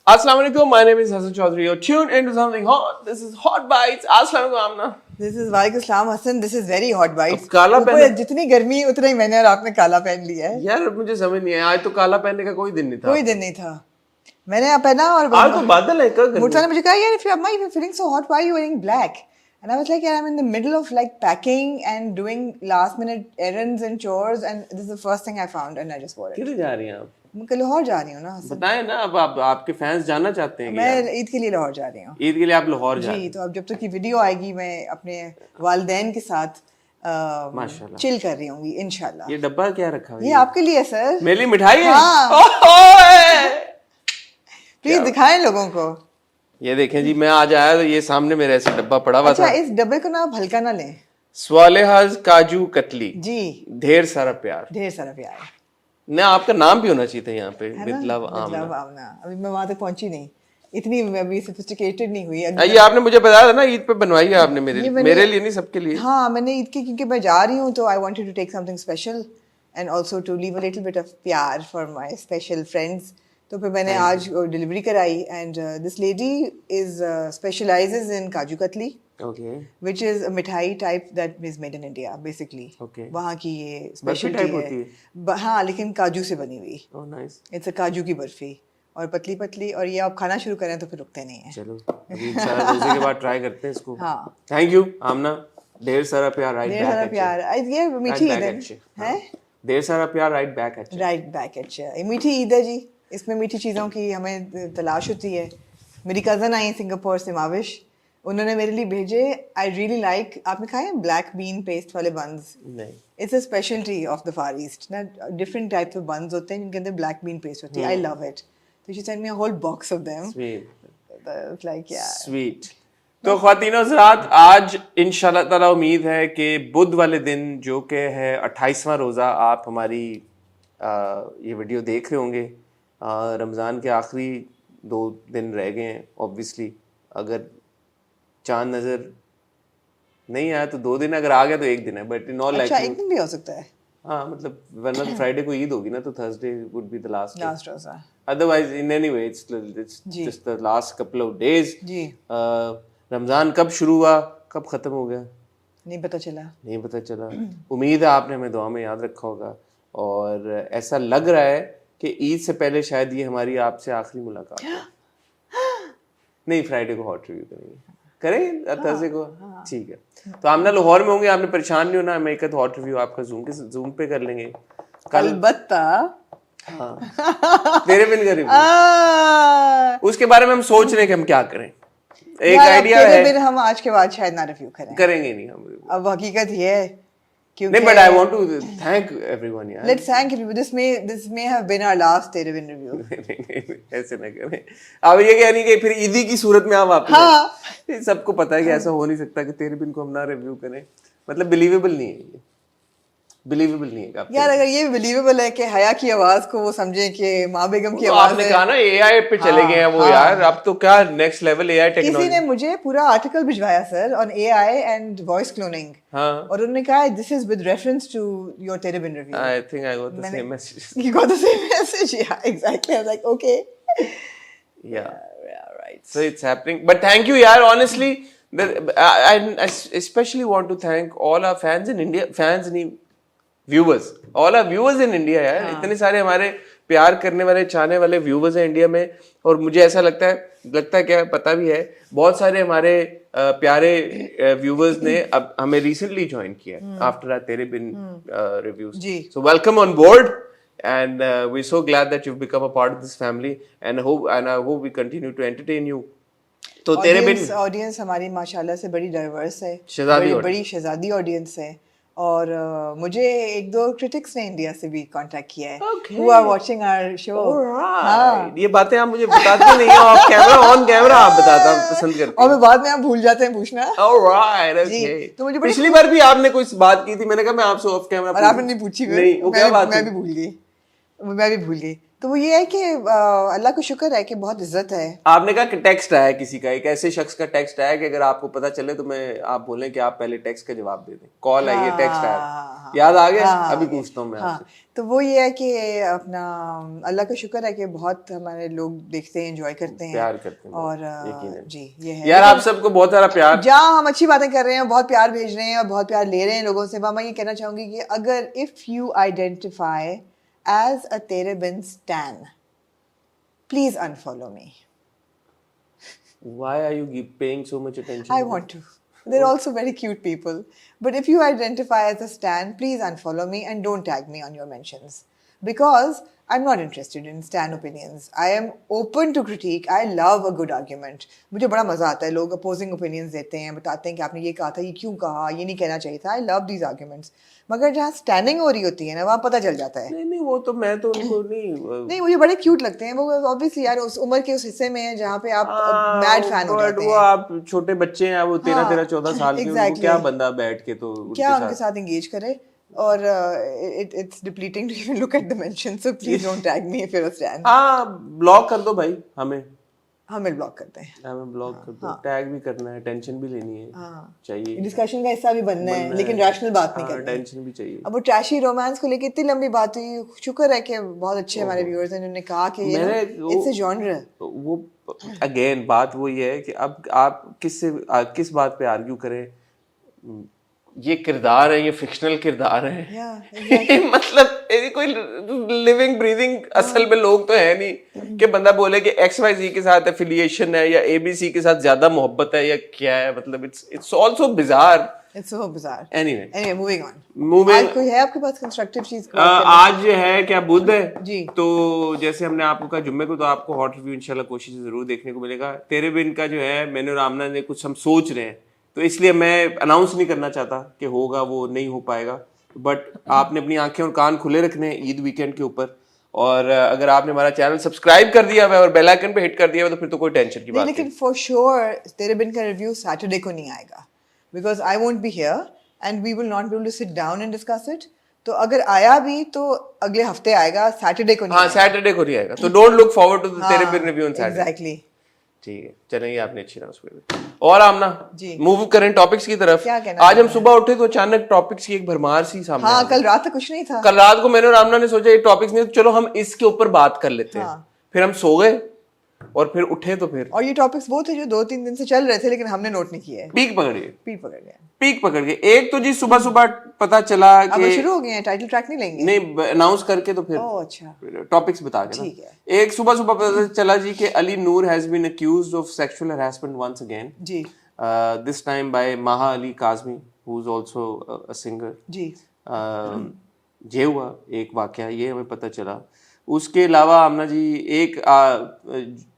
Assalamu alaikum, my name is Hassan Chaudhary. You're tuned into something hot. This is Hot Bites. Assalamu alaikum, Amna. This is वालेकुम सलाम Hasan. This is very hot bites. अब काला ऊपर पहना- जितनी गर्मी है उतना ही मैंने और आपने काला पहन लिया है. यार मुझे समझ नहीं आया, आज तो काला पहनने का कोई दिन नहीं था. कोई दिन नहीं था. मैंने पहना और आज तो बादल है. मुर्ता ने मुझे कहा यार if you're feeling so hot, why are you wearing black? And I was like, yeah, I'm in the middle of like packing and doing last minute errands and chores, and this is the first thing I found, and I just wore it. किधर जा रही हैं आप? मैं कल लाहौर जा रही हूँ ना. बताएं ना, अब आपके फैंस जानना चाहते हैं. मैं ईद के लिए लाहौर जा रही हूँ. ईद के लिए आप लाहौर जा रही जी, तो अब जब तक ये वीडियो आएगी मैं अपने वालिदैन के साथ माशाल्लाह चिल कर रही हूँ इंशाल्लाह. ये डब्बा क्या रखा हुआ है? ये आपके लिए है सर. मेरे लिए मिठाई है. हाँ. प्लीज दिखाएं लोगों को. ये देखें जी, मैं आज आया तो ये सामने मेरे ऐसे डब्बा पड़ा हुआ था. अच्छा, इस डब्बे को ना आप हल्का ना लें. स्वालेहाज काजू कतली जी, ढेर सारा प्यार. ढेर सारा प्यार. ना आपका नाम भी होना चाहिए था यहाँ पे, है विद ना? लव With love, आमना. आमना. अभी मैं वहां तक पहुंची नहीं, इतनी मैं अभी सोफिस्टिकेटेड नहीं हुई. ये आपने मुझे बताया था ना, ईद पे बनवाई है आपने मेरे ये लिए. मैंने- मेरे लिए नहीं, सबके लिए. हाँ, मैंने ईद की क्योंकि मैं जा रही हूँ तो I wanted to take something special and also to leave a little bit of प्यार फॉर माय स्पेशल फ्रेंड्स. तो फिर मैंने आज डिलीवरी कराई and this lady is specializes in kaju katli, okay. which is a मिठाई type that is made in India basically. Okay. वहाँ की ये बर्फी स्पेशलिटी टाइप है. होती है? हाँ, लेकिन काजू से बनी हुई. Oh nice. इट्स अ काजू की बर्फी और पतली पतली. और ये आप खाना शुरू करें तो फिर रुकते नहीं है. चलो अभी इंशाल्लाह रोजे के बाद ट्राई करते हैं इसको. हाँ. थैंक यू आमना. ढेर सारा प्यार राइट ढेर बैक सारा एट प्यार. ये मीठी ईद है. हैं? ढेर सारा प्यार right back at. Right back. अच्छा, ये मीठी ईद है जी. इसमें मीठी चीज़ों की हमें तलाश होती है. मेरी कज़न आई सिंगापुर से, माविश. उन्होंने मेरे लिए भेजे. I really like. आपने खाए हैं ब्लैक बीन पेस्ट वाले बंस? नहीं. It's a specialty of the Far East. ना different types of buns होते हैं जिनके अंदर black bean paste होती है. I love it. So she sent me a whole box of them. Sweet. It's like yeah. Sweet. तो ख्वातीनो हज़रात, आज इंशाल्लाह ताला उम्मीद है कि बुध वाले दिन जो कि है 28वां रोज़ा, आप हमारी ये वीडियो देख रहे होंगे. रमज़ान के आखिरी 2 दिन रह गए हैं. ऑब्वियसली अगर चांद नज़र नहीं आया तो 2 दिन, अगर आ गया तो 1 दिन है. बट इन ऑल अच्छा, लाइक एक दिन भी हो सकता है. हाँ, मतलब वरना तो फ्राइडे को ईद होगी ना, तो Thursday would be the last. Last roza. Otherwise in any way it's जी. Just the last couple of days. जी. रमज़ान कब शुरू हुआ, कब ख़त्म हो गया, नहीं पता चला. नहीं पता चला. उम्मीद है आपने हमें दुआ में याद रखा होगा. और ऐसा लग रहा है कि ईद से पहले शायद ये हमारी आपसे आखिरी मुलाकात है. नहीं, फ्राइडे को हॉट रिव्यू करें थर्सडे को. ठीक है. तो आमना लाहौर में होंगे, आपने परेशान नहीं होना. मैं एक हॉट रिव्यू आपका जूम पे कर लेंगे कल. अलबत्ता. हाँ. तेरे बिन का रिव्यू, उसके बारे में हम सोच रहे हैं कि हम क्या करें. एक आइडिया है. फिर हम आज के बाद शायद ना रिव्यू करें. करेंगे नहीं हम. अब हकीकत ये है क्योंकि नहीं, but I want to thank everyone यार. Let's thank you. This may have been our last तेरे बिन रिव्यू. नहीं, ऐसे ना करें. अब ये कह नहीं कि फिर ईदी की सूरत में आप वापस. हाँ. सबको पता है कि ऐसा हो नहीं सकता कि तेरे बिन को हम ना रिव्यू करें. मतलब बिलीवेबल नहीं है ये. बिलीवेबल नहीं है यार. अगर ये बिलीवेबल है कि हया की आवाज को वो समझे कि माँ बेगम की तो आवाज आपने है. कहा ना एआई पे चले गए हैं वो. यार अब तो क्या नेक्स्ट लेवल एआई किसी टेक्नोलॉजी. ने मुझे पूरा आर्टिकल भिजवाया sir on AI and voice cloning. हाँ. और उन्होंने कहा this is with reference to your Tere Bin review. I think I got the same message. You got the same message? Yeah, exactly. I was like, okay. या. Yeah, right. So it's happening. But thank you, yaar. Honestly, I especially want to thank all our fans in India, viewers, all our viewers in India, यार. इतने सारे हमारे प्यार करने वाले, चाहने वाले व्यूवर्स हैं इंडिया में. और मुझे ऐसा लगता है क्या पता भी है, बहुत सारे हमारे प्यारे व्यूवर्स ने अब हमें रिसेंटली ज्वाइन किया है after Tere Bin reviews. So welcome on board. And we're so glad that you've become a part of this family, and I hope we continue to entertain you. तो तेरे बिन ऑडियंस हमारी माशाल्लाह से बड़ी डाइवर्स है. बड़ी शहजादी ऑडियंस है. और मुझे 1-2 क्रिटिक्स ने इंडिया से भी कांटेक्ट किया है. Who are watching our show. हाँ. ये बातें आप मुझे बताते नहीं हो. आप कैमरा ऑन कैमरा आप बताता पसंद करते हैं. और बाद में आप भूल जाते हैं पूछना. Alright, okay. तो मुझे पिछली बार भी आपने कोई बात की थी, मैंने कहा मैं आपसे ऑफ कैमरा. और आपने नहीं पूछी. नहीं, वो क्या बात. मैं भी भूल गई. मैं भी भूल गई। तो वो ये है कि अल्लाह का शुक्र है कि बहुत इज्जत है। आपने कहा कि टेक्स्ट आया किसी का, एक ऐसे शख्स का टेक्स्ट आया कि अगर आपको पता चले तो मैं आप बोलें कि आप पहले टेक्स्ट का जवाब दे दें। कॉल आई है, टेक्स्ट आया, याद आ गया? अभी पूछता हूँ मैं आपसे। तो वो ये है कि अपना अल्लाह का शुक्र है कि बहुत हमारे लोग देखते हैं, एंजॉय करते हैं, प्यार करते हैं और यकीनन। जी ये है यार आप सबको बहुत सारा प्यार। जहाँ हम अच्छी बातें कर रहे हैं, बहुत प्यार भेज रहे हैं और बहुत प्यार ले रहे हैं लोगों से, मैं ये कहना चाहूंगी कि अगर if you identify as a Tere Bin stan, please unfollow me. Why are you paying so much attention? I want to. They're also very cute people. But if you identify as a stan, please unfollow me and don't tag me on your mentions. Because I'm not interested in stan opinions. I am open to critique. I love a good argument. मुझे बड़ा मजा आता है लोग opposing opinions देते हैं, बताते हैं कि आपने ये कहा था, ये क्यों कहा, ये नहीं कहना चाहिए था. I love these arguments. मगर जहाँ standing हो रही होती है ना, वहाँ पता चल जाता है. नहीं वो तो मैं तो उनको नहीं मुझे बड़े क्यूट लगते हैं वो, ऑब्वियसली यार उस उम्र के उस हिस्से में है जहाँ पे आप मैड फैन हो जाते वो हैं. आप छोटे बच्चे हैं, वो 13-14 साल के, उनको क्या बंदा बैठ के तो क्या उनके साथ एंगेज करे. और it's depleting to even look at the mentions, so please don't tag me if you're a stan. Block कर दो भाई हमें. हमें ब्लॉक करते हैं. हमें ब्लॉक कर दो. टैग भी करना है, टेंशन भी लेनी है, चाहिए. डिस्कशन का हिस्सा भी बनना है, लेकिन रैशनल बात नहीं करनी. टेंशन भी चाहिए. अब वो ट्रैशी रोमांस को लेके इतनी लंबी बात हुई. शुक्र है कि बहुत अच्छे हमारे व्यूअर्स हैं जिन्होंने कहा कि इट्स अ जॉनर. वो अगेन बात वो ये है कि अब आप किस बात पे आर्ग्यू करें. ये किरदार है, ये फिक्शनल किरदार है. मतलब कोई लिविंग ब्रीदिंग असल में लोग तो है नहीं कि बंदा बोले कि XYZ के साथ एफिलिएशन है या ABC के साथ ज्यादा मोहब्बत है या क्या है. मतलब it's also bizarre. It's so bizarre. Anyway, moving on. Moving. आज कोई है आपके पास कंस्ट्रक्टिव चीज? आज है क्या, बुध है जी. तो जैसे हमने आपको कहा जुम्मे को, तो आपको हॉट रिव्यू इंशाल्लाह कोशिश जरूर देखने को मिलेगा. तेरे बिन का जो है मैंने और आमना ने कुछ हम सोच रहे हैं, तो इसलिए मैं अनाउंस नहीं करना चाहता कि होगा, वो नहीं हो पाएगा. बट आपने अपनी आंखें और कान खुले रखने हैं ईद वीकेंड के ऊपर. और अगर आपने हमारा चैनल सब्सक्राइब कर दिया हुआ है और बेल आइकन पे हिट कर दिया हुआ है, तो फिर तो कोई टेंशन की बात नहीं. लेकिन फॉर श्योर तेरे बिन का रिव्यू सैटरडे को नहीं आएगा, because I won't be here and we will not be able to sit down and discuss it. तो अगर आया भी तो अगले हफ्ते आएगा, सैटरडे को नहीं. हाँ, सैटरडे को नहीं आएगा. तो डोंट लुक फॉरवर्ड टू तेरे Bin review on Saturday. Exactly. ठीक है, चलिए आपने अच्छी अनाउंस कर दी. और आमना मूव करें टॉपिक्स की तरफ. आज हम सुबह उठे तो अचानक टॉपिक्स की एक भरमार सी सामने. हाँ, कल रात तक कुछ नहीं था. कल रात को मैंने और आमना ने सोचा ये टॉपिक्स नहीं, तो चलो हम इसके ऊपर बात कर लेते हैं. फिर हम सो गए और फिर उठे तो फिर, और ये टॉपिक्स वो थे जो 2-3 दिन से चल रहे थे लेकिन हमने नोट नहीं किए. पीक पकड़ गए. पीक पकड़ गए. एक तो जी सुबह सुबह पता चला कि शुरू हो गए हैं. टाइटल ट्रैक नहीं लेंगे? नहीं, अनाउंस करके तो फिर अच्छा टॉपिक्स बता के. ठीक है. एक सुबह सुबह पता चला जी कि Ali Noor has been accused of sexual harassment once again जी. This time by Maha Ali Kazmi who is also a singer जी. ये हुआ एक वाकया, ये हमें पता चला. उसके अलावा आमना जी एक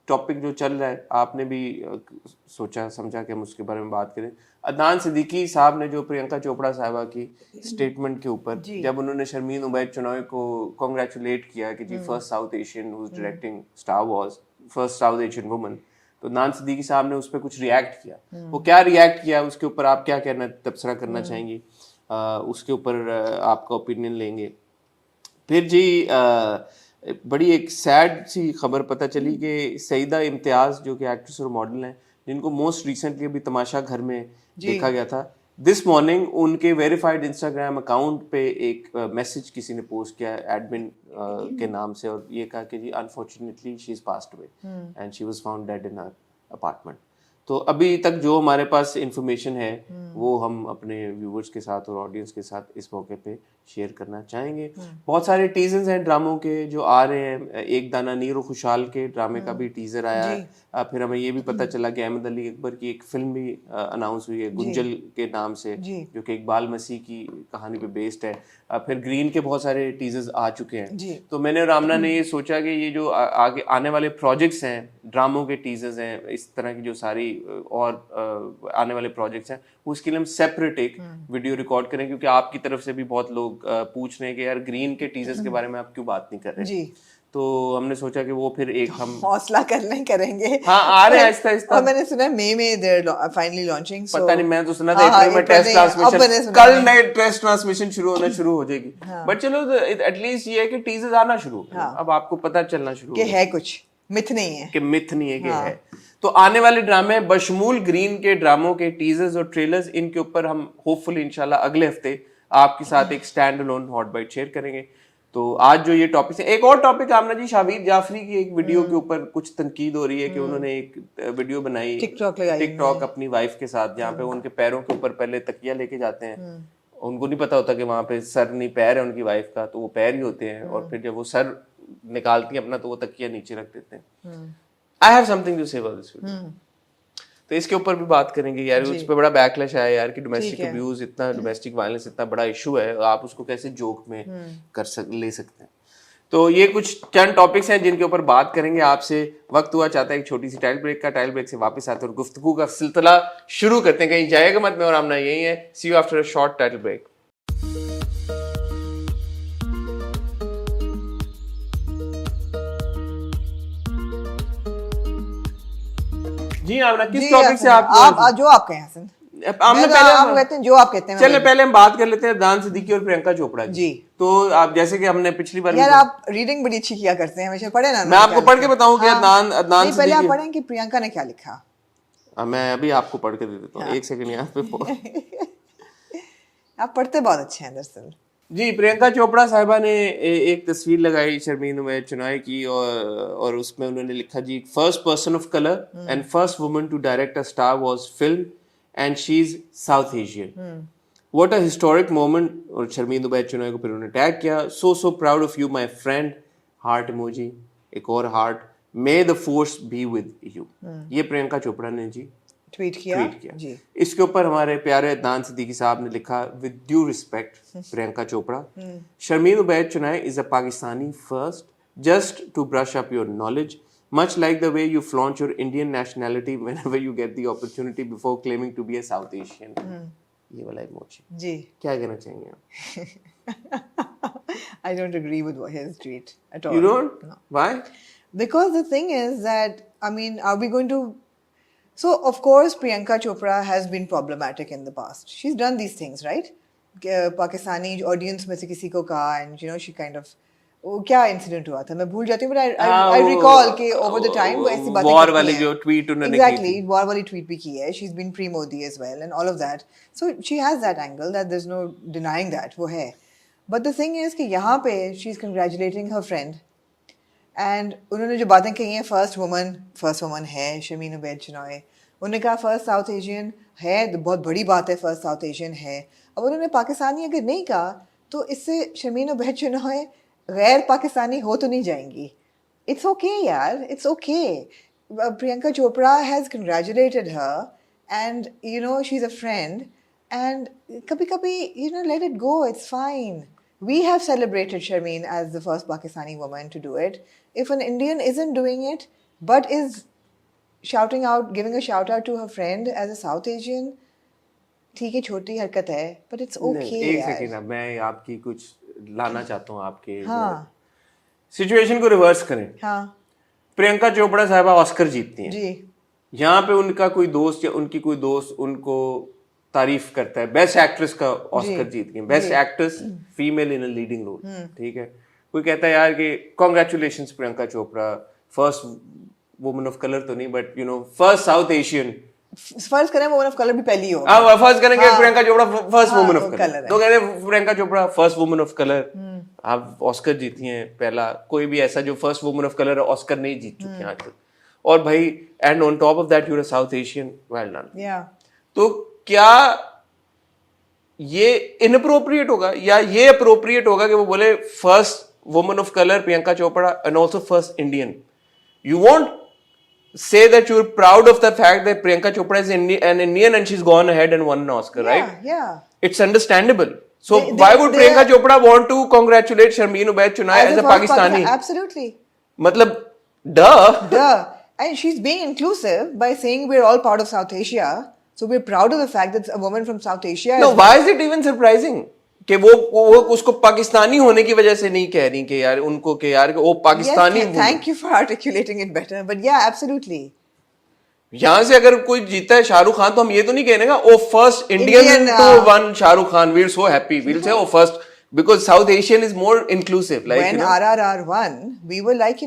टॉपिक जो चल रहा है, आपने भी सोचा समझा कि हम उसके बारे में बात करें. अदनान सिद्दीकी साहब ने जो प्रियंका चोपड़ा साहिबा की स्टेटमेंट के ऊपर, जब उन्होंने शर्मीन उबैद चुनावी को कांग्रेचुलेट किया कि जी first South Asian who is directing Star Wars, first South Asian woman, तो अदनान सिद्दीकी साहब ने उस पर कुछ रिएक्ट किया. वो क्या रिएक्ट किया, उसके ऊपर आप क्या कहना तबसरा करना चाहेंगी, उसके ऊपर आपका ओपिनियन लेंगे. फिर जी बड़ी एक सैड सी खबर पता चली कि सईदा इम्तियाज जो कि एक्ट्रेस और मॉडल हैं, जिनको मोस्ट रिसेंटली अभी तमाशा घर में देखा गया था, दिस मॉर्निंग उनके वेरीफाइड इंस्टाग्राम अकाउंट पे एक मैसेज किसी ने पोस्ट किया एडमिन के नाम से, और ये कहा कि जी unfortunately she is passed away and she was found dead in her apartment. तो अभी तक जो हमारे पास इंफॉर्मेशन है वो हम अपने व्यूवर्स के साथ और ऑडियंस के साथ इस मौके पे शेयर करना चाहेंगे. बहुत सारे टीजर्स हैं ड्रामों के जो आ रहे हैं. एक दाना नीर और खुशहाल के ड्रामे का भी टीजर आया है. फिर हमें ये भी पता चला कि अहमद अली अकबर की एक फिल्म भी अनाउंस हुई है गुंजल के नाम से, जो कि इकबाल मसीह की कहानी पे बेस्ड है. फिर ग्रीन के बहुत सारे टीजर्स आ चुके हैं. तो मैंने और आमना ने ये सोचा कि ये जो आगे आने वाले प्रोजेक्ट्स हैं, ड्रामों के टीजर्स हैं, इस तरह की जो सारी और आने वाले प्रोजेक्ट्स हैं, उसके लिए हम सेपरेट एक वीडियो रिकॉर्ड करें, क्योंकि आपकी तरफ से भी बहुत लोग पूछ रहे हैं कि यार ग्रीन के टीजर्स के बारे में आप क्यों बात नहीं कर रहे. तो हमने सोचा कि वो फिर एक हम हौसला करेंगे। हाँ आ रहे हैं आहिस्ता आहिस्ता। और मैंने सुना मई में देयर फाइनली लॉन्चिंग। पता नहीं, मैं तो सुना था अप्रैल में टेस्ट ट्रांसमिशन, कल नए टेस्ट ट्रांसमिशन शुरू हो जाएगी। बट चलो एटलीस्ट ये है कि टीजर्स आना शुरू हो गए। अब आपको पता चलना शुरू कि है कुछ, मिथ नहीं है, कि मिथ नहीं है कि है। तो आने वाले ड्रामे बशमूल ग्रीन के ड्रामों के टीजर्स और ट्रेलर्स, इनके ऊपर हम होपफुली इंशाल्लाह अगले हफ्ते आपके साथ एक stand alone hot bite share करेंगे। तो आज जो ये टॉपिक है, एक और टॉपिक आमना जी, शावीर जाफरी की एक वीडियो के ऊपर कुछ तनकीद हो रही है कि उन्होंने एक वीडियो बनाई टिकटॉक अपनी वाइफ के साथ, जहाँ पे उनके पैरों के ऊपर पहले तकिया लेके जाते हैं। उनको नहीं पता होता कि वहां पे सर नहीं पैर है उनकी वाइफ का, तो वो पैर ही होते हैं, और फिर जब वो सर निकालती है अपना तो वो तकिया नीचे रख देते हैं। I have something to say about this video, तो इसके ऊपर भी बात करेंगे यार। उस पर बड़ा बैकलैश आया यार कि डोमेस्टिक अब्यूज इतना, डोमेस्टिक वायलेंस इतना बड़ा इशू है, आप उसको कैसे जोक में ले सकते हैं। तो ये कुछ चंद टॉपिक्स हैं जिनके ऊपर बात करेंगे आपसे। वक्त हुआ चाहता है एक छोटी सी टाइल ब्रेक का। टाइल ब्रेक से वापस आते हैं और गुफ्तगू का सिलसिला शुरू करते हैं। कहीं जाएगा मत, मैं और आमना यही है। See you after a short tile break. जी आमना, किस टॉपिक से आप जो आप कहें हसन, हमने पहले आप कहते हैं जो आप कहते हैं। चलिए पहले हम बात कर लेते हैं अदनान सिद्दीकी और प्रियंका चोपड़ा जी। तो आप जैसे कि हमने पिछली बार यार आप रीडिंग बड़ी अच्छी किया करते हैं, हमेशा पढ़े ना। मैं आपको पढ़ के बताऊं कि अदनान सिद्दीकी, पहले आप पढ़ें कि प्रियंका ने क्या लिखा। मैं अभी आपको पढ़ के दे देता हूँ, एक सेकंड यहाँ पे। आप पढ़ते बहुत अच्छे हैं दरअसल जी। प्रियंका चोपड़ा साहिबा ने एक तस्वीर लगाई शर्मीन उमैद चुनाई की, और उसमें उन्होंने लिखा जी, first person of colour and first woman to direct a Star Wars film and she is South Asian, what a historic moment. और शर्मीन उमैद चुनाई को फिर उन्होंने टैग किया, so proud of you my friend, heart emoji, एक और heart, may the force be with you. ये प्रियंका चोपड़ा ने जी tweet किया जी। इसके ऊपर हमारे प्यारे अदनान सिद्दीकी साहब ने लिखा, with due respect Priyanka Chopra, Sharmeen Ubaid Chinoy is a Pakistani first, just to brush up your knowledge, much like the way you flaunt your Indian nationality whenever you get the opportunity before claiming to be a South Asian. ये वाला emoji जी, क्या कहना चाहेंगे आप? I don't agree with his tweet at all. You don't? No. Why? Because the thing is that, I mean, are we going to... So, of course, Priyanka Chopra has been problematic in the past. She's done these things, right? Pakistani audience में से किसी को कहा, and you know, she kind of... वो क्या incident हुआ था मैं भूल जाती हूँ, but I recall कि over the time वो ऐसी बातें वॉर वाली जो ट्वीट उन्होंने exactly वॉर वाली ट्वीट भी की है, she's been pre-Modi as well and all of that, so she has that angle that there's no denying that वो है, but the thing is कि यहाँ पे she's congratulating her friend and उन्होंने जो बातें कही हैं, first woman है शर्मीन उबैद चुनाई, उन्होंने कहा फर्स्ट साउथ एशियन है, तो बहुत बड़ी बात है फर्स्ट साउथ एशियन है। अब उन्होंने पाकिस्तानी अगर नहीं कहा तो इससे शर्मीन उबैद चुनाई गैर पाकिस्तानी हो तो नहीं जाएंगी। इट्स ओके यार, it's okay. Priyanka Chopra has congratulated her and you no she is a friend and कभी कभी you know let it go, it's fine. We have celebrated Sharmeen as the first Pakistani woman to do it. If an Indian isn't doing it but is shouting out, giving a shout out to her friend as a South Asian, ठीक है छोटी हरकत है, but it's okay। एक second, मैं आपकी कुछ लाना चाहता हूँ आपके सिचुएशन को रिवर्स करें। हाँ। प्रियंका चोपड़ा साहिबा ऑस्कर जीतती हैं जी। यहाँ पे उनका कोई दोस्त या उनकी कोई दोस्त उनको तारीफ करता है, बेस्ट एक्ट्रेस का ऑस्कर जीत गई, best actress female in a leading role, ठीक है। कोई कहता है यार कि congratulations Priyanka Chopra, first woman of colour तो नहीं but you know first South Asian. फर्ज करें वुमन ऑफ कलर भी पहली हो, हाँ फर्स्ट करेंगे Priyanka Chopra first woman of colour, तो कहते हैं Priyanka Chopra first woman of colour, आप ऑस्कर जीती हैं पहला, कोई भी ऐसा जो first woman of colour Oscar नहीं जीत चुकी आज तक, और भाई and on top of that you are South Asian, well done. तो क्या ये इनअप्रोप्रिएट होगा या ये अप्रोप्रिएट होगा कि वो बोले first woman of colour Priyanka Chopra and also first Indian? You want say that you're proud of the fact that Priyanka Chopra is an Indian and she's gone ahead and won an Oscar, right? Yeah. It's understandable. So why would Priyanka Chopra want to congratulate Sharmeen Ubaid Chunai as a Pakistani? Absolutely. Matlab, duh. And she's being inclusive by saying we're all part of South Asia. So we're proud of the fact that a woman from South Asia. No, why is it even surprising? कि वो उसको पाकिस्तानी होने की वजह से नहीं कह रही कि यार उनको कि यार वो Pakistani Yes, thank you for articulating it better. But yeah, absolutely. यहाँ से अगर कोई जीता है शाहरुख खान तो हम ये तो नहीं कहने का oh first Indian Indian, to won Shahrukh Khan we are so happy we'll say oh first because South Asian is more inclusive like When you know RRR won, we were like,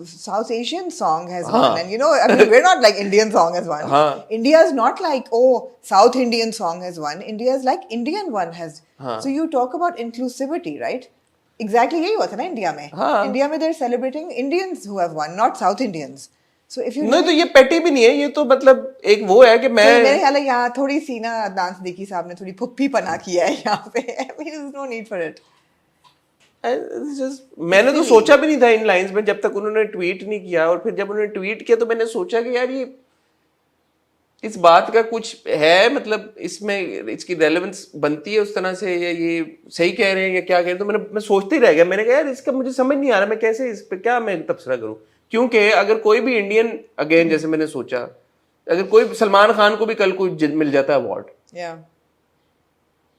South Asian song has won. And, I mean, we're not like Indian song has won. Haan. India is not like, oh, South Indian song has won. India is like Indian one has. Haan. So you talk about inclusivity, right? Exactly यही हुआ था ना India में. हाँ. India में they're celebrating Indians who have won, not South Indians. So if you नहीं तो ये पेटी भी नहीं है ये तो मतलब एक वो है कि मैं तो मेरे ख्याल है यहाँ थोड़ी सी ना अदनान सिद्दीकी साहब ने थोड़ी फुप्पी पना किया है यहाँ पे. I mean, there's no need for it. मैंने तो सोचा भी नहीं था इन लाइंस में जब तक उन्होंने ट्वीट नहीं किया और फिर जब उन्होंने ट्वीट किया तो मैंने सोचा कि यार ये इस बात का कुछ है मतलब इसमें इसकी रेलेवेंस बनती है उस तरह से या ये सही कह रहे हैं या क्या कह रहे हैं तो मैं सोचते ही रह गया. मैंने कहा यार इसका मुझे समझ नहीं आ रहा मैं कैसे इस पे क्या मैं तबसरा करूं क्योंकि अगर कोई भी इंडियन अगेन जैसे मैंने सोचा अगर कोई सलमान खान को भी कल को मिल जाता है अवार्ड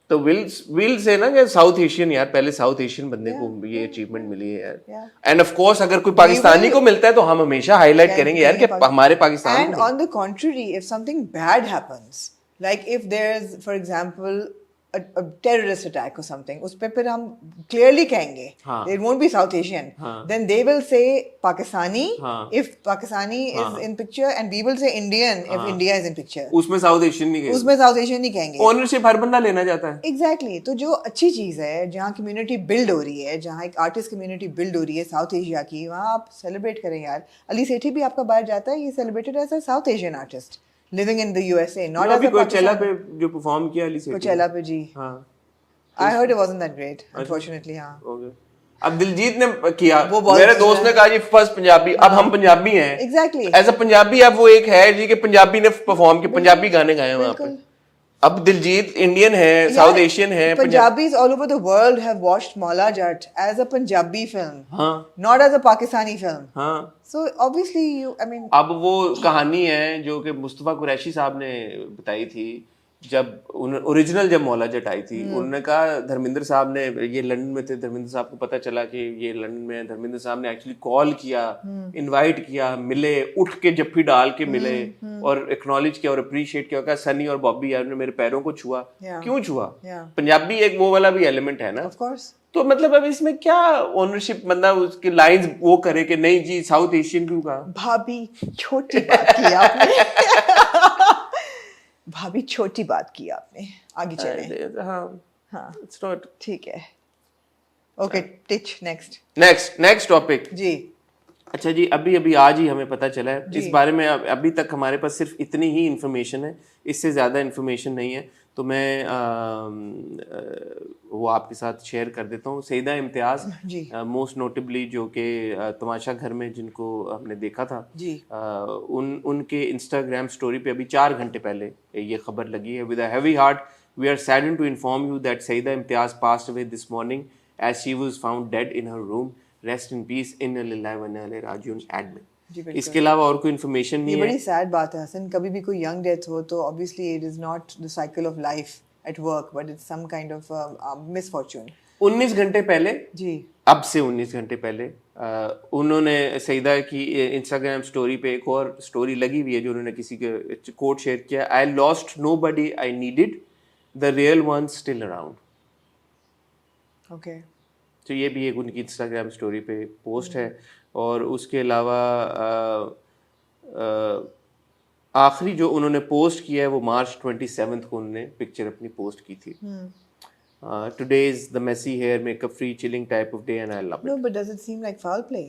तो विल से ना कि साउथ एशियन यार पहले साउथ एशियन बंदे को ये अचीवमेंट मिली है यार एंड ऑफ कोर्स अगर कोई पाकिस्तानी को मिलता है तो हम हमेशा हाईलाइट करेंगे यार कि हमारे Pakistan and on the contrary if something bad happens like if there is for example a terrorist attack or something उस पे फिर हम clearly कहेंगे they won't be South Asian then they will say Pakistani if Pakistani is in picture and we will say Indian if India is in picture उसमें South Asian नहीं उसमें South Asian नहीं कहेंगे ओनरशिप हर बंदा लेना चाहता है exactly तो जो अच्छी चीज है जहाँ कम्युनिटी बिल्ड हो रही है जहाँ एक आर्टिस्ट कम्युनिटी बिल्ड हो रही है साउथ एशिया की वहाँ आप सेलिब्रेट करें यार. अली सेठी भी आपका बाहर जाता है ये celebrated as a South Asian artist living in the USA, not as a Coachella पे जो परफॉर्म किया अली सेठी कोचेला पे जी. हाँ. I heard it wasn't that great, unfortunately. हाँ. Okay. अब दिलजीत ने किया मेरे दोस्त ने कहा जी फर्स्ट पंजाबी अब हम पंजाबी हैं. Exactly. एज अ पंजाबी अब वो एक है जी कि पंजाबी ने परफॉर्म किया पंजाबी गाने गाए वहाँ पे. अब दिलजीत इंडियन है साउथ एशियन है. Punjabis all over the world have watched Maula Jatt as a Punjabi film, not as a Pakistani film. हाँ. So obviously I mean. अब वो कहानी है जो कि मुस्तफा कुरैशी साहब ने बताई थी जब ओरिजिनल जब मौला जट आई थी उन्होंने कहा धर्मेंद्र साहब ने ये लंदन में थे धर्मेंद्र साहब को पता चला कि ये लंदन में है धर्मेंद्र साहब ने एक्चुअली कॉल किया इनवाइट किया मिले उठ के जफ्फी डाल के मिले और एक्नॉलेज किया और अप्रिशिएट किया कहा सनी और बॉबी यार ने मेरे पैरों को छुआ क्यों छुआ पंजाबी एक वो वाला भी एलिमेंट है ना ऑफ कोर्स. तो मतलब अब इसमें क्या ओनरशिप बंदा उसके लाइंस वो करे कि नहीं जी साउथ एशियन क्यों कहा. भाभी छोटी बात की आपने भाभी छोटी बात की आपने आगे चले. हाँ इट्स नॉट ठीक है. ओके टिच नेक्स्ट टॉपिक जी. अच्छा जी अभी आज ही हमें पता चला है इस बारे में अभी तक हमारे पास सिर्फ इतनी ही इंफॉर्मेशन है इससे ज़्यादा इंफॉर्मेशन नहीं है तो मैं वो आपके साथ शेयर कर देता हूँ. सईदा इम्तियाज़ मोस्ट नोटेबली जो कि तमाशा घर में जिनको हमने देखा था जी उनके इंस्टाग्राम स्टोरी पे अभी 4 घंटे पहले ये खबर लगी है. With a heavy heart we are saddened to inform you that Saeeda Imtiaz passed away this morning as she was found dead in her room. Rest in peace इन्ना लिल्लाहि व इन्ना इलैहि राजिऊन एडमिन. इसके अलावा और कोई इन्फॉर्मेशन नहीं है. ये बड़ी सैड बात है हसन. कभी भी कोई यंग डेथ हो तो obviously it is not the cycle of life at work but it's some kind of misfortune. 19 घंटे पहले जी अब से 19 घंटे पहले उन्होंने सईदा की इंस्टाग्राम स्टोरी पे एक और स्टोरी लगी हुई है जो उन्होंने किसी के कोट शेयर किया. I lost nobody I needed the real one still around. Okay तो ये भी एक उनकी इंस्टाग्राम स्टोरी पे पोस्ट है. और उसके अलावा आखिरी जो उन्होंने पोस्ट किया है वो मार्च 27 को उन्होंने पिक्चर अपनी पोस्ट की थी. Today is the messy hair makeup free chilling type of day and I love it. No but does it seem like foul play?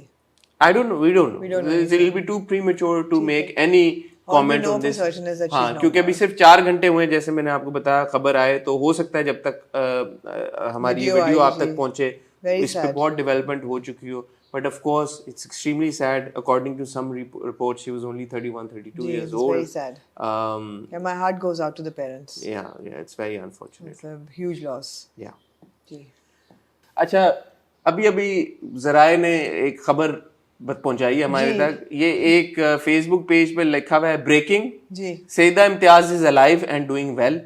I don't know we don't know it will be too premature to make any comment on this. हाँ क्योंकि अभी सिर्फ 4 घंटे हुए जैसे मैंने आपको बताया खबर आए तो हो सकता है जब तक हमारी वीडियो आप तक पहुंचे इस पे बहुत डेवलपमेंट हो चुकी हो. But of course, it's extremely sad. According to some reports, she was only 31, 32 years old. It's very sad. Yeah, my heart goes out to the parents. Yeah, it's very unfortunate. It's a huge loss. Yeah. जी. अच्छा, अभी ज़राए ने एक खबर पहुंचाई है हमारे तक. ये एक फेसबुक पेज पे लिखा हुआ है ब्रेकिंग. जी. Saeeda Imtiaz is alive and doing well.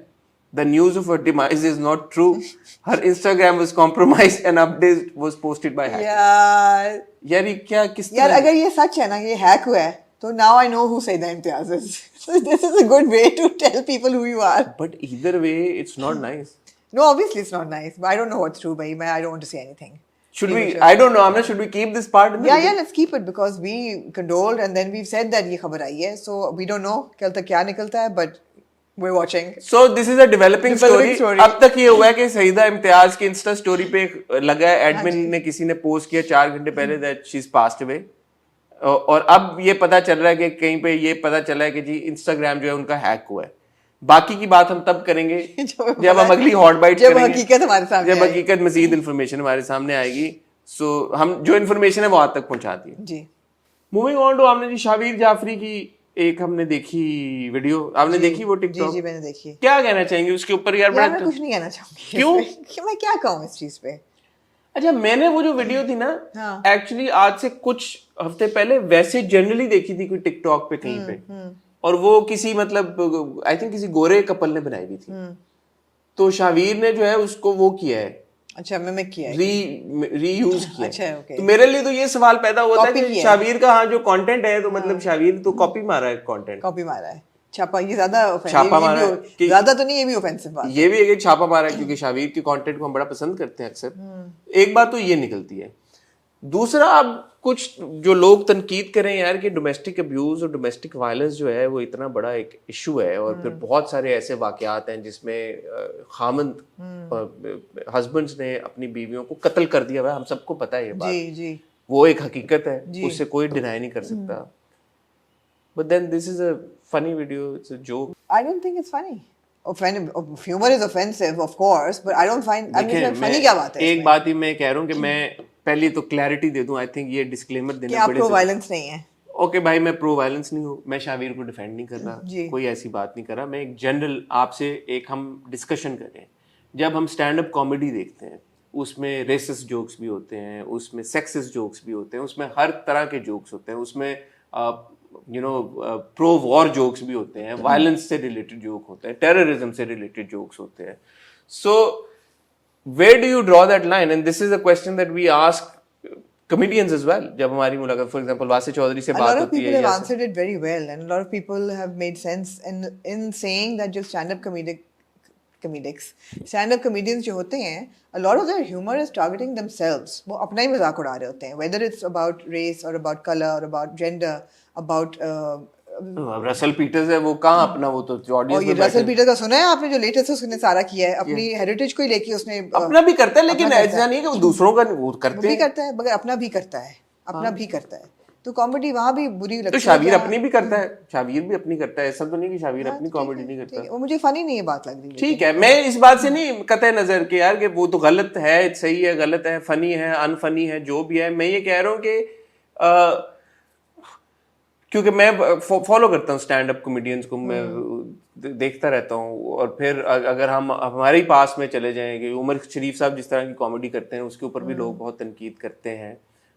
The news of her demise is not true. Her Instagram was compromised and update was posted by hackers. यार यार ये क्या किस यार तरह अगर ये सच है ना, ये हैक हुआ है, तो now I know who Saida Imtiaz is. So this is a good way to tell people who you are. But either way, it's not nice. No, obviously it's not nice, but I don't know what's true, bhai. I don't want to say anything. Should we? I don't know. Amna, should we keep this part? In the Yeah, video? yeah, let's keep it because we condoled and then we've said that ये खबर आई है, so we don't know कल तक क्या निकलता है, but we're watching. So this is a developing story. अब तक ये हुआ है कि सईदा इम्तियाज की इंस्टा स्टोरी पे लगा है, एडमिन ने किसी ने पोस्ट किया 4 घंटे पहले that she's passed away. और अब ये पता चल रहा है कि कहीं पे ये पता चला है कि जी इंस्टाग्राम जो है उनका हैक हुआ है. बाकी की बात हम तब करेंगे जब हम अगली हॉट बाइट जब हकीकत हमारे सामने जब हकीकत मजीद इन्फॉर्मेशन हमारे सामने आएगी. सो हम जो इन्फॉर्मेशन है वो आप तक पहुंचा दी जी. मूविंग ऑन टू, हमने जी शावीर जाफरी की एक हमने देखी वीडियो, आपने देखी वो टिकटॉक? जी मैंने देखी. क्या कहना चाहेंगे उसके ऊपर? यार मैं कुछ नहीं कहना चाहूंगी. क्यों? कि मैं क्या कहूँ इस चीज पे. अच्छा, मैंने वो जो वीडियो थी ना, एक्चुअली आज से कुछ हफ्ते पहले वैसे जनरली देखी थी कोई टिकटॉक पे कहीं पे, और वो किसी मतलब आई थिंक किसी गोरे कपल ने बनाई हुई थी. तो शावीर ने जो है उसको वो किया है, अच्छा मिमिक किया है, रीयूज किया. अच्छा ओके. तो मेरे लिए तो ये सवाल पैदा होता है Copy कि किया शावीर का हाँ जो कंटेंट है, तो मतलब शावीर तो कॉपी मारा है कंटेंट, कॉपी मारा है, छापा. ये ज्यादा छापा मारा है कि- ज्यादा तो नहीं, ये भी ऑफेंसिव बात. ये भी एक छापा मारा है क्योंकि शावीर के कंटेंट को हम बड़ा पसंद करते हैं अक्सर. एक बात तो ये निकलती है. दूसरा, अब कुछ जो लोग तनकीद करें यार कि डोमेस्टिक अब्यूज और डोमेस्टिक वायलेंस जो है वो इतना बड़ा एक इशू है, और फिर बहुत सारे ऐसे वाकयात हैं जिसमें खामंद हस्बैंड्स ने अपनी बीवियों को कत्ल कर दिया हुआ है. हम सबको पता है ये बात. जी जी. वो एक हकीकत है, उससे कोई डिनाई नहीं कर सकता. But then this is a funny video, it's a joke. I don't think it's funny. Humor is offensive, of course, but I don't find. I mean, funny क्या बात है? एक बात ही मैं कह रहा हूँ कि मैं पहले तो क्लैरिटी दे दूं. आई थिंक ये डिस्क्लेमर कि देना आप बड़े प्रो वायलेंस नहीं है. ओके भाई, मैं प्रो वायलेंस नहीं हूँ, मैं शावीर को डिफेंड नहीं कर रहा, कोई ऐसी बात नहीं कर रहा. मैं एक जनरल आपसे एक हम डिस्कशन कर रहे हैं. जब हम स्टैंड अप कॉमेडी देखते हैं उसमें रेसिस्ट जोक्स भी होते हैं, उसमें सेक्सिस्ट जोक्स भी होते हैं, उसमें हर तरह के जोक्स होते हैं, उसमें प्रो वॉर जोक्स भी होते हैं, वायलेंस से रिलेटेड जोक होते हैं, टेररिज्म से रिलेटेड जोक्स होते हैं. सो where do you draw that line? And this is a question that we ask comedians as well. जब हमारी मुलाकात, for example, वासी चौधरी से बात होती है, a lot of people have answered it very well, and a lot of people have made sense in saying that just stand-up comedians जो होते हैं, a lot of their humor is targeting themselves. वो अपना ही मजाक उड़ा रहे होते हैं, whether it's about race or about color or about gender, about Russell Peters है, वो कहाँ अपना, वो तो ऑडियंस में रसल पीटर का सुना है आपने, जो लेटेस्ट उसने सारा किया है, अपनी हेरिटेज को ही लेके उसने अपना भी करता है, लेकिन ऐसा नहीं है कि वो दूसरों का वो करते भी करता है, मगर अपना भी करता है, अपना भी करता है. तो कॉमेडी वहाँ भी बुरी लगती है. तो शावीर अपनी भी करता है, शावीर भी अपनी करता है, ऐसा तो नहीं कि शावीर अपनी कॉमेडी नहीं करता. वो मुझे फनी नहीं ये बात लग रही. ठीक है, मैं इस बात से नहीं कतई नजर के यार कि वो तो गलत है, सही है, गलत है, फनी है, अनफनी है, जो भी है. मैं ये कह रहा हूँ कि क्योंकि मैं फॉलो करता हूँ स्टैंड अप कॉमेडियंस को, मैं देखता रहता हूँ. और फिर अगर हम हमारे ही पास में चले जाएं कि उमर शरीफ साहब जिस तरह की कॉमेडी करते हैं उसके ऊपर भी लोग बहुत तनकीद करते हैं.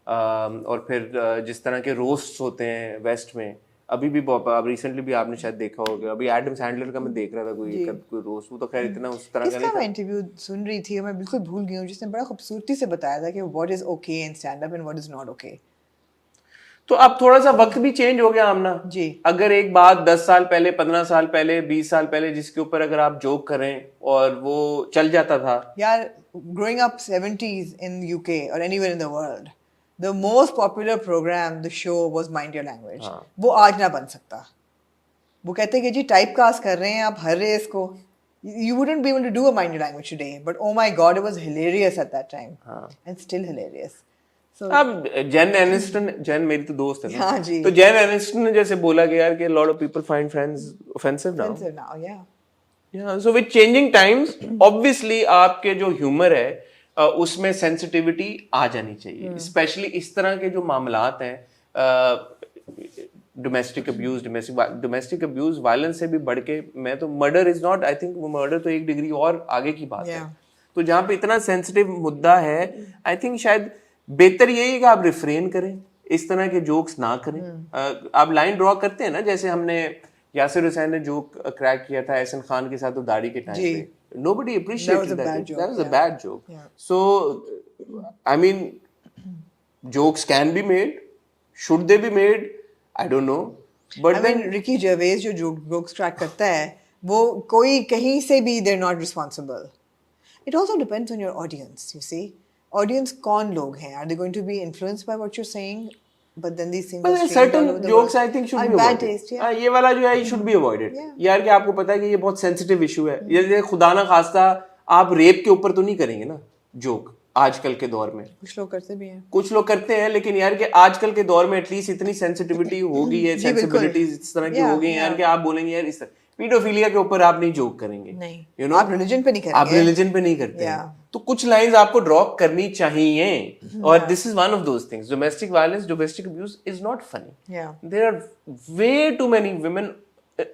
और फिर जिस तरह के रोस्ट्स होते हैं वेस्ट में, अभी भी अब रिसेंटली भी आपने शायद देखा होगा, अभी एडम सैंडलर का मैं देख रहा था कोई रोस्ट, वो तो खैर इतना उस तरह का नहीं था. मैं इंटरव्यू सुन रही थी और मैं बिल्कुल भूल गई हूँ, जिसने बड़ा खूबसूरती से बताया था कि what is okay in stand up and what is not okay. तो अब थोड़ा सा वक्त भी चेंज हो गया आमना जी. अगर एक बात 10 साल पहले, 15 साल पहले, 20 साल पहले जिसके ऊपर अगर आप जोक करें और वो चल जाता था यार, growing up 70s in UK or anywhere in the world, the most popular program, the show was Mind Your Language. वो आज ना बन सकता. वो कहते कि जी टाइप कास्ट कर रहे हैं आप हर रेस को. You wouldn't be able to do a Mind Your Language today, but oh my god, it was hilarious at that time. And still hilarious. अब जेन एनिस्टन, जेन मेरी तो दोस्त है ना, हाँ जी. तो जेन एनिस्टन ने जैसे बोला कि यार कि lot of people find friends offensive now. Yeah so with changing times obviously आपके जो ह्यूमर है उसमें सेंसिटिविटी आ जानी चाहिए, स्पेशली इस तरह के जो मामलात हैं. डोमेस्टिक अब्यूज वायलेंस से भी बढ़ के, मैं तो murder is not, I think murder तो एक डिग्री और आगे की बात है. तो जहाँ पे इतना सेंसिटिव मुद्दा है, आई थिंक शायद बेहतर यही है कि आप रिफ्रेन करें, इस तरह के जोक्स ना करें. आप लाइन ड्रॉ करते हैं ना, जैसे हमने यासिर हुसैन ने जोक क्रैक किया था एहसन खान के साथ वो दाढ़ी के टाइम जी। पे, nobody appreciated That was a bad that. joke, That was a yeah. bad joke. Yeah. So, I mean, jokes can be made. Should they be made? I don't know. But I then, mean, Ricky Gervais जो jokes crack करता है, वो कोई कहीं से भी they're not responsible. It also depends on your audience, you see. Audience कौन लोग हैं? Are they going to be influenced by what you're saying? But then these things are streamed all certain over the jokes world. I think should Are be bad avoided. taste, yeah. हाँ, ये वाला जो है ये should be avoided. Yeah. यार कि आपको पता है कि ये बहुत sensitive issue है. ये खुदा ना खास्ता आप रेप के ऊपर तो नहीं करेंगे ना जोक आजकल के दौर में. कुछ लोग करते भी हैं. कुछ लोग करते हैं लेकिन यार कि आजकल के दौर में एटलीस्ट इतनी सेंसिटिविटी हो गई है, जी, बिल्कुल. सेंसिबिलिटीज इस तरह की Yeah, हो गई हैं यार yeah. कि आप बोलेंगे यार इस तरह पीडोफिलिया के ऊपर आप नहीं जोक करेंगे. नहीं. You know? आप religion पे नहीं करेंगे. आप रिलीजन पे नहीं करते हैं. Yeah. तो कुछ लाइंस आपको ड्रॉप करनी चाहिए. और this is one of those things. Domestic violence, domestic abuse is not funny. Yeah. There are way too many women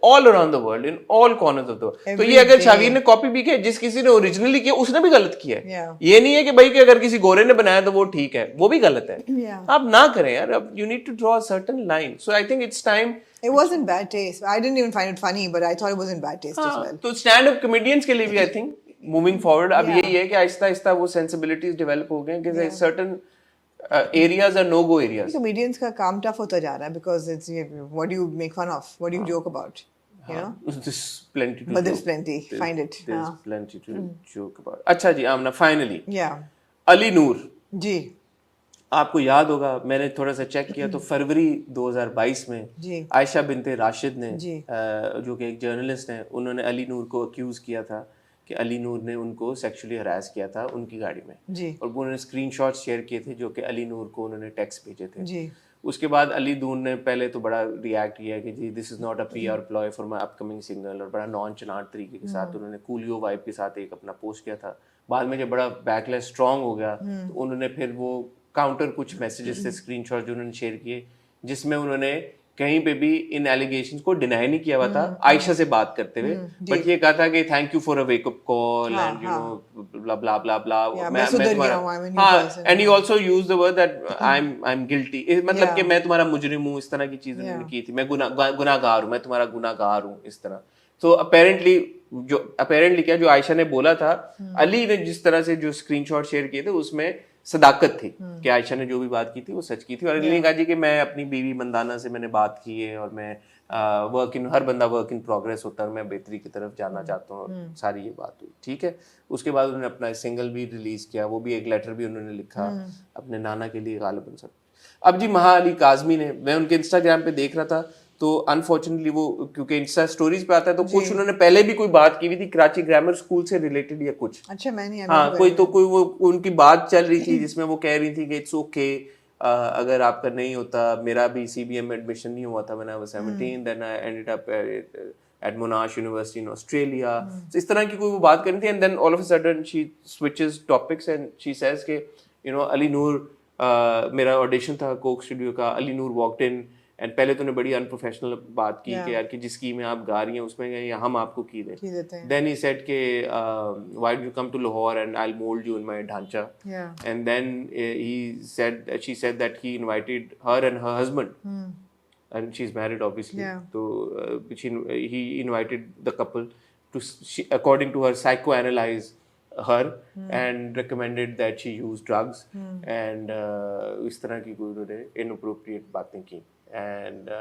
all around the world in all corners of the world. तो Every ये अगर day. Shavir ने copy भी किया, जिस किसी ने originally किया उसने भी गलत किया है. Yeah. ये नहीं है कि भाई कि अगर किसी गोरे ने बनाया तो वो ठीक है, वो भी गलत है. Yeah. आप ना करें यार. अब you need to draw a certain line. So I think it's time. It wasn't bad taste. I didn't even find it funny, but I thought it was in bad taste as well. तो stand up comedians के लिए भी I think moving forward अब Yeah. यही है कि आहिस्ता आहिस्ता वो sensibilities develop हो गए कि certain areas are no go areas. Comedians का काम tough होता जा रहा है because it's what do you make fun of? What do you joke about? You know? There's plenty to But there's joke. plenty. Find it. There's हाँ. plenty to joke about. अच्छा जी आमना finally Yeah. Ali नूर. जी. आपको याद होगा मैंने थोड़ा सा check किया तो फरवरी 2022 में जी. आयशा बिनते राशिद ने जी. जो कि एक जर्नलिस्ट हैं, उन्होंने अली नूर को अक्यूज किया था कि अली नूर ने उनको सेक्सुअली हरास किया था उनकी गाड़ी में. जी. और वो उन्होंने स्क्रीनशॉट शेयर किए थे जो कि अली नूर को उन्होंने टेक्स्ट भेजे थे. जी. उसके बाद अली नूर ने पहले तो बड़ा रिएक्ट किया कि जी this is not a PR ploy for my upcoming single, और बड़ा नॉन चनाट तरीके के साथ उन्होंने कूलियो वाइब के साथ एक अपना पोस्ट किया था. बाद में जब बड़ा बैकलैश स्ट्रांग हो गया तो उन्होंने फिर वो काउंटर कुछ मैसेजेस थे स्क्रीनशॉट जो उन्होंने शेयर किए जिसमें उन्होंने कहीं पे भी इन एलिगेशंस को डिनाई नहीं किया हुआ था आयशा से बात करते हुए, बट ये कहा था कि thank you for a wake up call and you know blah blah blah blah. मैं सुधर गया हूं, I'm a new हाँ, person. And he also used the word that I am guilty. मतलब कि मैं तुम्हारा मुजरिम हूँ, इस तरह की चीज उन्होंने की थी. मैं गुनाहगार हूँ, मैं तुम्हारा गुनाहगार हूँ, इस तरह. तो अपेरेंटली क्या जो आयशा ने बोला था, अली ने जिस तरह से जो स्क्रीनशॉट शेयर किए थे उसमें सदाकत थी कि आयशा ने जो भी बात की थी वो सच की थी. और अली ने कहा जी कि मैं अपनी बीवी मंदाना से मैंने बात की है और मैं हर बंदा वर्क इन प्रोग्रेस होता है और मैं बेहतरी की तरफ जाना चाहता हूँ. और सारी ये बात हुई, ठीक है. उसके बाद उन्होंने अपना सिंगल भी रिलीज किया, वो भी एक लेटर भी उन्होंने लिखा अपने नाना के लिए गालिबन सब. अब जी महा अली काजमी ने, मैं उनके इंस्टाग्राम पे देख रहा था तो अनफॉर्चुनेटली वो क्योंकि इंस्टा स्टोरीज पे आता है तो कुछ उन्होंने पहले भी कोई बात की हुई थी कराची ग्रामर स्कूल से रिलेटेड या कुछ. अच्छा मैंने हाँ कोई वो उनकी बात चल रही थी जिसमें वो कह रही थी कि इट्स ओके अगर आपका नहीं होता. मेरा भी CBM में एडमिशन नहीं हुआ था when I was 17, then I ended up at Monash University in Australia. इस तरह की कोई वो बात कर रही थी and then all of a sudden she switches topics and she says के यू नो अली नूर, मेरा ऑडिशन था कोक स्टूडियो का, Ali Noor walked in and पहले तो ने बड़ी अनप्रोफेशनल बात की कि यार कि जिसकी में आप गा रही हैं उसमें या हम आपको की दें. देन ही सेड के why do you come to Lahore and I will mould you in my ढांचा. And then she said that he invited her and her husband and she's married obviously. So he invited the couple to according to her psychoanalyze her and recommended that she use drugs and इस तरह की कोई उन्होंने inappropriate बातें की and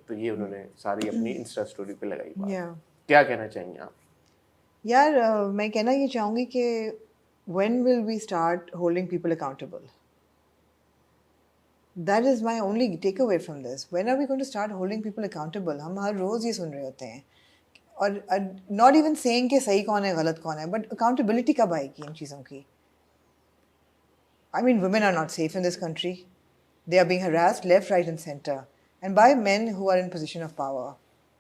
तो ये उन्होंने सारी अपनी इंस्टा स्टोरी पे लगाई बात. क्या कहना चाहेंगे आप? यार मैं कहना ये चाहूँगी कि when will we start holding people accountable? That is my only takeaway from this. When are we going to start holding people accountable? हम हर रोज ये सुन रहे होते हैं और not even saying कि सही कौन है गलत कौन है, but accountability कब आएगी इन चीज़ों की? I mean, women are not safe in this country. They are being harassed left, right, and center, and by men who are in position of power.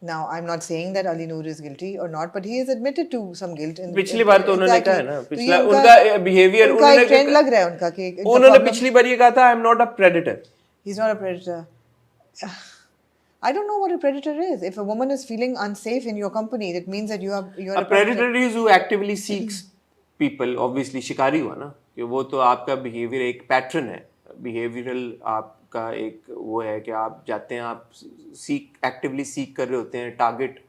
Now, I'm not saying that Ali Noor is guilty or not, but he has admitted to some guilt. पिछली बार तो उन्होंने कहा है ना, पिछला उनका behaviour उनका एक ट्रेंड लग रहा है उनका कि उन्होंने पिछली बार ये कहा था I am not a predator. He's not a predator. I don't know what a predator is. If a woman is feeling unsafe in your company, that means that you're a predator is who actively seeks people. Obviously शिकारी हुआ ना कि वो तो आपका behaviour एक pattern है, behavioural आप का एक वो है कि आप जाते हैं, आप एक्टिवली सीख कर रहे होते हैं टारगेट,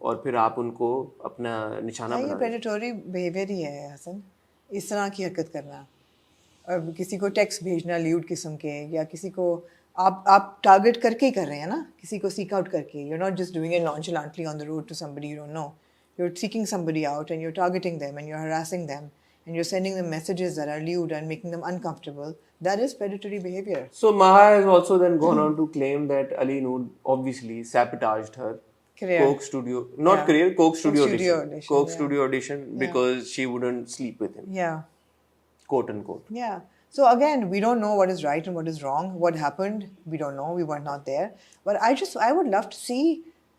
और फिर आप उनको अपना निशाना ये बना रहे हैं। प्रेडेटरी बिहेवियर ही है हसन, इस तरह की हरकत करना, और किसी को टेक्स्ट भेजना ल्यूड किस्म के, या किसी को आप टारगेट करके ही कर रहे हैं ना, किसी को सीक आउट करके। You are not just doing it nonchalantly on the road to somebody you don't know, you are seeking somebody out and you are targeting them and you are harassing them and you're sending them messages that are lewd and making them uncomfortable. That is predatory behavior. So Maha has also then gone on to claim that Ali Noor obviously sabotaged her Career. Coke studio, not Yeah. career, Coke studio studio audition. audition, Coke yeah. studio audition because she wouldn't sleep with him, Yeah. quote unquote. Yeah. So again, we don't know what is right and what is wrong. What happened, we don't know. We were not there. But I would love to see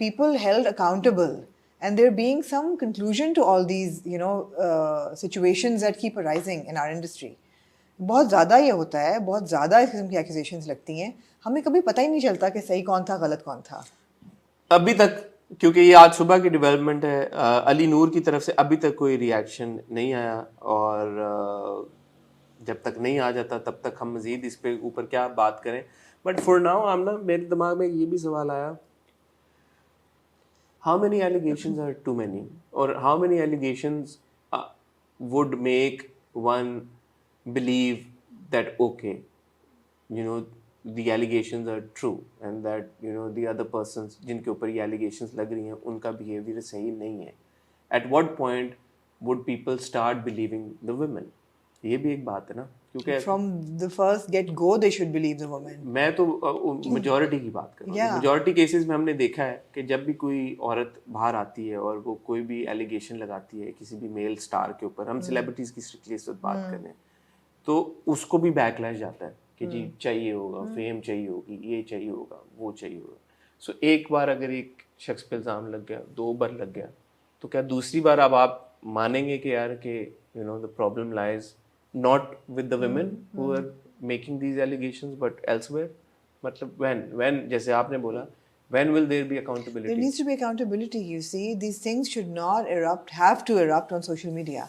people held accountable, and there being some conclusion to all these, situations that keep arising in our industry. बहुत ज़्यादा ये होता है, बहुत ज़्यादा इस किस्म की एक्यूजेशंस लगती हैं, हमें कभी पता ही नहीं चलता कि सही कौन था, गलत कौन था। अभी तक, क्योंकि ये आज सुबह की डेवलपमेंट है, अली नूर की तरफ से अभी तक कोई रिएक्शन नहीं आया, और जब तक नहीं आ जाता तब तक हम मजीद इस पे ऊपर क्या बात करें। बट फॉर नाउ आमना, मेरे दिमाग में ये भी सवाल आया, how many allegations are too many, or how many allegations would make one believe that okay, the allegations are true and that the other persons जिनके ऊपर ये allegations लग रही हैं उनका behavior सही नहीं है। At what point would people start believing the women? ये भी एक बात है ना, क्योंकि From the first get go, they should believe the woman. मैं तो मेजॉरिटी की बात कर रहा हूँ। Yeah. मेजॉरिटी केसेस में हमने देखा है कि जब भी कोई औरत बाहर आती है और वो कोई भी एलिगेशन लगाती है किसी भी मेल स्टार के ऊपर, हम सेलिब्रिटीज की स्ट्रिक्टली इस वक्त बात कर रहे हैं, तो उसको भी बैकलैश जाता है कि जी चाहिए होगा, फेम चाहिए होगी, ये चाहिए होगा, वो चाहिए होगा। सो एक बार अगर एक शख्स पे इल्ज़ाम लग गया, 2 बार लग गया, तो क्या दूसरी बार अब आप मानेंगे कि यार कि the problem lies not with the women who are making these allegations but elsewhere? मतलब when जैसे आपने बोला, when will there be accountability? There needs to be accountability. You see, these things should not have to erupt on social media.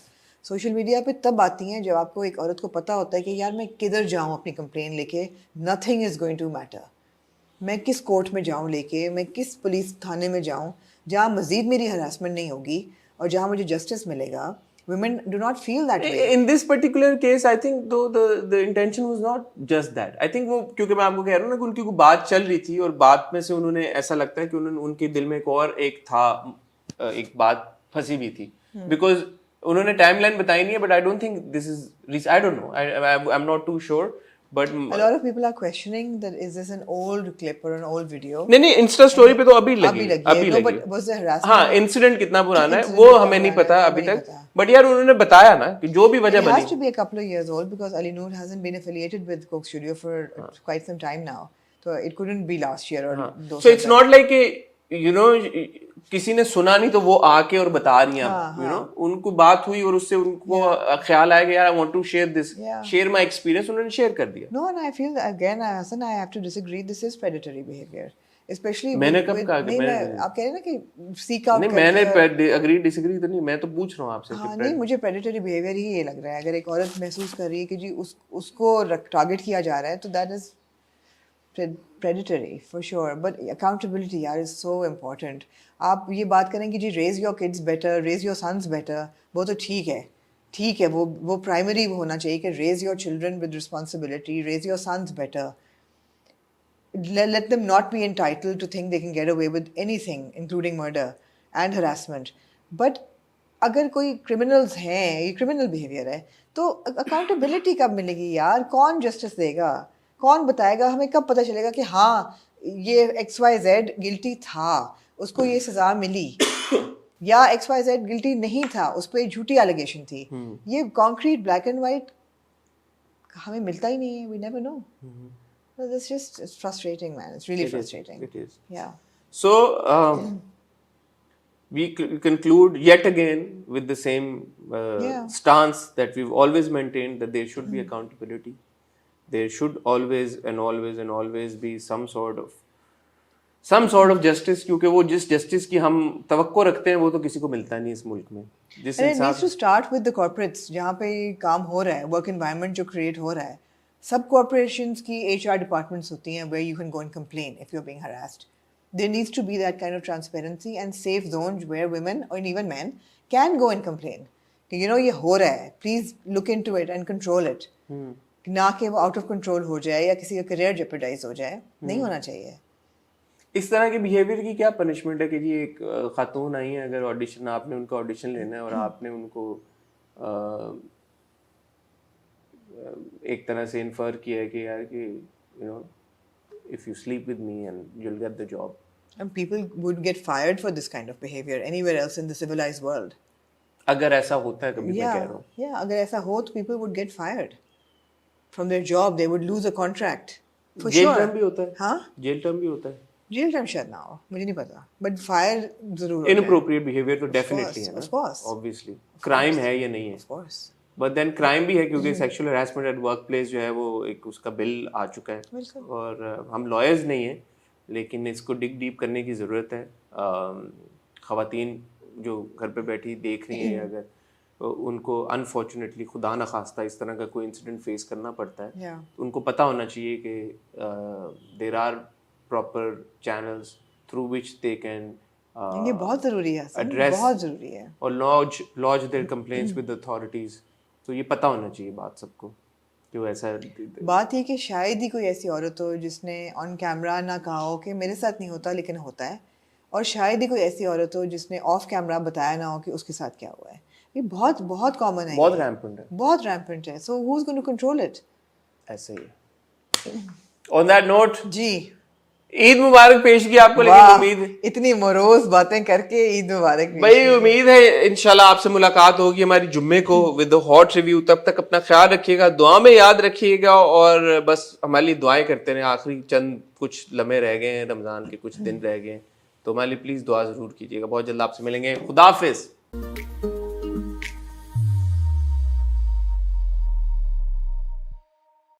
Social media पे तब आती हैं जब आपको एक औरत को पता होता है कि यार मैं किधर जाऊं अपनी कंप्लेन लेके, nothing is going to matter. मैं किस कोर्ट में जाऊं लेके, मैं किस पुलिस थाने में जाऊं जहां मजीद मेरी हरासमेंट नहीं होगी और जहां मुझे जस्टिस मिलेगा। Women do not feel that way. In this particular case, I think though the intention was not just that. I think वो, क्योंकि मैं आपको कह रहा हूँ ना कि उनकी कोई बात चल रही थी और बात में से उन्होंने ऐसा लगता है कि उनके दिल में एक था, एक बात फंसी हुई थी, because उन्होंने टाइमलाइन बताई नहीं है, but I don't think this is, I don't know, I'm not too sure, but a lot of people are questioning that is this an old clip or an old video. नहीं Insta story पे तो अभी लगी no, but was the harassment? हाँ, incident कितना पुराना है वो हमें नहीं पता अभी तक, बट यार उन्होंने बताया ना कि जो भी वजह बनी, it has to be a couple of years old because Ali Noor hasn't been affiliated with Coke Studio for quite some time now, so it couldn't be last year or so it's not like किसी ने सुना नहीं तो वो आके और बता रही हैं, उनको बात हुई और उससे उनको ख्याल आया कि यार I want to share this, share my experience, उन्होंने शेयर कर दिया। No, and I feel that again, Hassan, I have to disagree. This is predatory behavior, especially मैंने कब कहा कि आप कह रहे हैं ना कि सीक आउट, नहीं मैंने अग्री डिसएग्री तो नहीं, मैं तो पूछ रहा हूँ आपसे। हाँ, नहीं मुझे प्रेडेटरी बिहेवियर ही ये लग रहा है। अगर एक औरत महसूस कर रही है कि जी उसको टारगेट किया जा रहा है तो that is predatory for sure, but accountability यार is so important. आप ये बात करें कि जी raise your kids better, raise your sons better, वो तो ठीक है, वो प्राइमरी होना चाहिए कि raise your children with responsibility, raise your sons better. Let them not be entitled to think they can get away with anything, including murder and harassment. But अगर कोई criminals हैं, ये criminal behavior है, तो accountability कब मिलेगी यार? कौन justice देगा? कौन बताएगा? हमें कब पता चलेगा कि हाँ ये XYZ गिल्टी था, उसको ये सजा मिली, या XYZ गिल्टी नहीं था, उस पर झूठी एलिगेशन थी। ये कॉन्क्रीट ब्लैक एंड वाइट हमें मिलता ही नहीं है। We never know. So it's frustrating, man. It's really frustrating. It is. Yeah. So we conclude yet again with the same stance that we've always maintained, that there should be accountability. There should always be some sort of justice, क्योंकि वो जिस justice की हम तवक्को रखते हैं वो तो किसी को मिलता नहीं इस मुल्क में। And it needs to start with the corporates जहाँ पे काम हो रहा है, work environment जो create हो रहा है, सब corporations की HR departments होती हैं where you can go and complain if you're being harassed. There needs to be that kind of transparency and safe zones where women or even men can go and complain. कि you know ये हो रहा है, please look into it and control it. ना कि वो out of control हो जाए या किसी का career jeopardize हो जाए, नहीं होना चाहिए. इस तरह के बिहेवियर की क्या पनिशमेंट है कि जी एक खातून आई है, अगर ऑडिशन आपने उनका ऑडिशन लेना है और आपने उनको एक तरह से इन्फर किया है कि यार कि you know if you sleep with me and you will get the job. And people would get fired for this kind of behavior anywhere else in the civilized world. अगर ऐसा होता है कभी मैं कह रहा हूँ. Yeah, अगर ऐसा हो तो people would get fired from their job. They would lose a contract. For jail sure. Term भी होता है. हाँ? जेल टर्म भी होता है. जेल टाइम शायद ना हो, मुझे नहीं पता. But fire जरूर हो जाए. इनअप्रोप्रिएट बिहेवियर तो डेफिनेटली है ना. Of course. ऑब्वियसली क्राइम है या नहीं है. Of course. But then crime भी है क्योंकि sexual harassment at work place जो है वो एक उसका बिल आ चुका है. बिल्कुल. और हम लॉयर्स नहीं हैं लेकिन इसको डिग डीप करने की ज़रूरत है. ख़वातीन जो घर पे बैठी देख रही हैं अगर उनको अनफॉर्चुनेटली खुदा न खास्ता इस तरह का कोई इंसिडेंट फेस करना पड़ता है Yeah. तो उनको पता होना चाहिए कि there are proper channels through which they can ये बहुत जरूरी है. address- बहुत जरूरी है. और lodge their complaints with authorities. तो ये पता होना चाहिए बात सबको कि वो ऐसा. बात ये कि शायद ही कोई ऐसी औरत हो जिसने ऑन कैमरा ना कहा हो कि मेरे साथ नहीं होता लेकिन होता है, और शायद ही कोई ऐसी औरत हो जिसने ऑफ कैमरा बताया ना हो कि उसके साथ क्या हुआ है. ये बहुत बहुत कॉमन है. बहुत ये. रैम्पेंट है. बहुत रैम्पेंट है. So who is going to control it? ऐसे ही है. ऑन दैट नोट जी, ईद मुबारक पेश की आपको. लेकिन वाह, उम्मीद इतनी मोरोज बातें करके ईद मुबारक भी. भाई उम्मीद है इंशाल्लाह आपसे मुलाकात होगी हमारी जुम्मे को विद हॉट रिव्यू. तब तक अपना ख्याल रखिएगा, दुआ में याद रखिएगा और बस हमारे लिए दुआएं करते रहें. आखिरी चंद कुछ लम्हे रह गए हैं, रमज़ान के कुछ दिन रह गए हैं, तो हमारे लिए प्लीज़ दुआ ज़रूर कीजिएगा. बहुत जल्द आपसे मिलेंगे. खुदा हाफिज़.